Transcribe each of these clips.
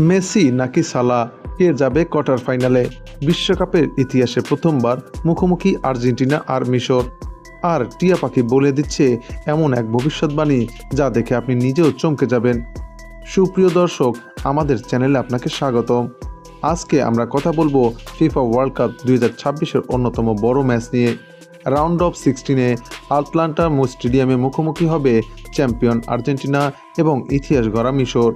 Messi নাকি সালাহ, কে যাবে quarter ফাইনালে? বিশ্বকাপের ইতিহাসে প্রথমবার মুখোমুখি আর্জেন্টিনা আর মিশর। আর টিয়া পাখি বলে দিচ্ছে এমন এক ভবিষ্যৎবাণী যা দেখে আপনি নিজেও চমকে যাবেন। সুপ্রিয় দর্শক, আমাদের চ্যানেলে আপনাকে স্বাগতম। আজকে আমরা কথা বলবো ফিফা ওয়ার্ল্ড কাপ 2026-এর অন্যতম বড় ম্যাচ নিয়ে। রাউন্ড অফ 16-এ আটলান্টা স্টেডিয়ামে মুখোমুখি হবে চ্যাম্পিয়ন আর্জেন্টিনা এবং ইতিহাস গড়া মিশর।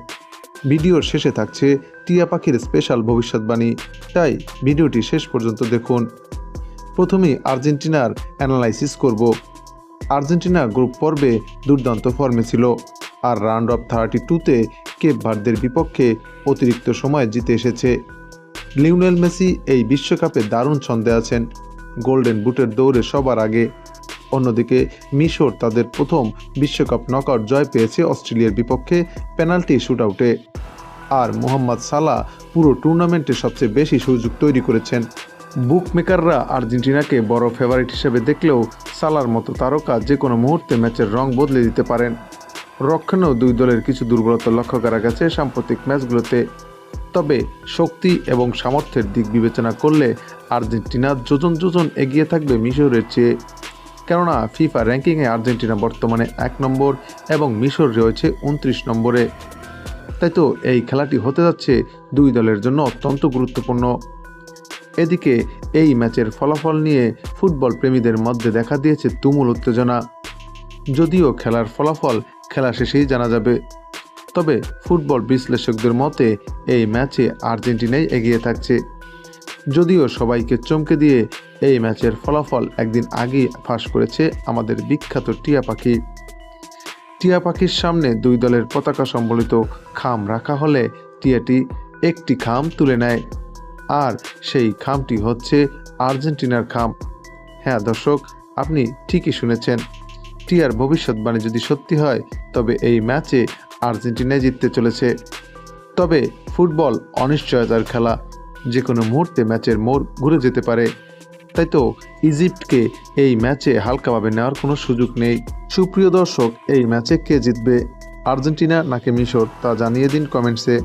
ভিডিওর শেষে থাকছে টিয়া পাখির স্পেশাল ভবিষ্যৎবাণী, তাই ভিডিওটি শেষ পর্যন্ত দেখুন। প্রথমেই আর্জেন্টিনার অ্যানালাইসিস করব। আর্জেন্টিনা গ্রুপ পর্বে দুর্দান্ত ফর্মে ছিল, আর রাউন্ড অফ 32-তে কেপ ভার্দের বিপক্ষে অতিরিক্ত সময় জিতে এসেছে। লিওনেল মেসি এই বিশ্বকাপে দারুণ ছন্দে আছেন, গোল্ডেন বুটের দৌড়ে সবার আগে। অন্যদিকে মিশর তাদের প্রথম বিশ্বকাপ নকআউট জয় পেয়েছে অস্ট্রেলিয়ার বিপক্ষে পেনাল্টি শুটআউটে। আর মোহাম্মদ সালাহ পুরো টুর্নামেন্টে সবচেয়ে বেশি সুযোগ তৈরি করেছেন। বুকমেকাররা আর্জেন্টিনাকে বড় ফেভারিট হিসেবে দেখলেও সালার মতো তারকা যে কোনো মুহূর্তে ম্যাচের রং বদলে দিতে পারেন। রক্ষণেও দুই দলের কিছু দুর্বলতা লক্ষ্য করা গেছে সাম্প্রতিক ম্যাচগুলোতে। তবে শক্তি এবং সামর্থ্যের দিক বিবেচনা করলে আর্জেন্টিনা যোজন যোজন এগিয়ে থাকবে মিশরের চেয়ে। কেননা ফিফা র্যাঙ্কিংয়ে আর্জেন্টিনা বর্তমানে 1 নম্বর এবং মিশর রয়েছে 29 নম্বরে। তাই তো এই খেলাটি হতে যাচ্ছে দুই দলের জন্য অত্যন্ত গুরুত্বপূর্ণ। এদিকে এই ম্যাচের ফলাফল নিয়ে ফুটবল প্রেমীদের মধ্যে দেখা দিয়েছে তুমুল উত্তেজনা। যদিও খেলার ফলাফল খেলা শেষেই জানা যাবে, তবে ফুটবল বিশ্লেষকদের মতে এই ম্যাচে আর্জেন্টিনাই এগিয়ে থাকছে। যদিও সবাইকে চমকে দিয়ে এই ম্যাচের ফলাফল একদিন আগেই ফাঁস করেছে আমাদের বিখ্যাত টিয়া পাখি। টিয়া পাখির সামনে দুই দলের পতাকা সম্বলিত খাম রাখা হলে টিয়াটি একটি খাম তুলে নেয়, আর সেই খামটি হচ্ছে আর্জেন্টিনার খাম। হ্যাঁ দর্শক, আপনি ঠিকই শুনেছেন, টিয়ার ভবিষ্যৎবাণী যদি সত্যি হয় তবে এই ম্যাচে আর্জেন্টিনায় জিততে চলেছে। তবে ফুটবল অনিশ্চয়তার খেলা, যে কোনো মুহূর্তে ম্যাচের মোড় ঘুরে যেতে পারে। তাই তো ইজিপ্টকে এই ম্যাচে হালকাভাবে নেওয়ার কোনো সুযোগ নেই। সুপ্রিয় দর্শক, এই ম্যাচে কে জিতবে, আর্জেন্টিনা নাকি মিশর, তা জানিয়ে দিন কমেন্টসে।